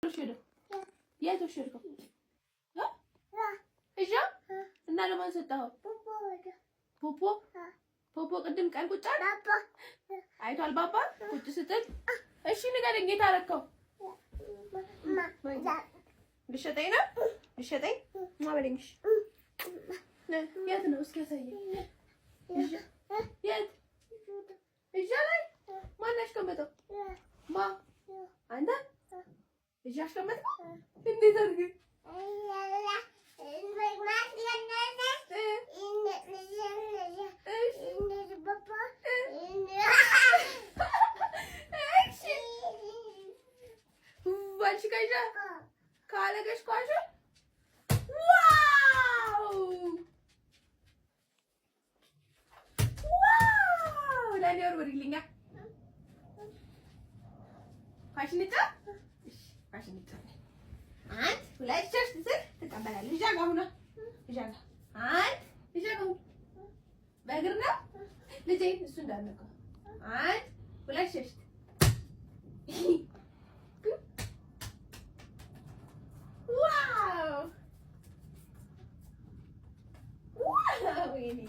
የት ወሰድከው? እሺ እና ለማን ሰጠኸው? ፖፖ ፖፖ ቅድም ቀን ቁጭ አለ አይቷል ባባ ቁጭ ስትል። እሺ ንገረኝ፣ የት አደረከው? ልሸጠኝ ነው? ልሸጠኝ ማበለኝሽ የት ነው? እስኪ ያሳየኝ። የት እዛ ላይ ማን ያስቀመጠው? ማ አንተ እዛ አስቀመጥከው? እንዴት አድርገህ? ካለገሽ ኳሽ ዋው ዋው ለኔ ወርወሪልኛ ፋሽንጫ ፋሽንጫ አንድ ሁለት ሶስት ስል ትቀበላለህ። እዛ ጋር ሁና እዛ ጋር አንድ እዛ ጋር በእግር ነው ልጄ እሱ እንዳልነካው አንድ ሁለት ሶስት ዋው ዋው የኔ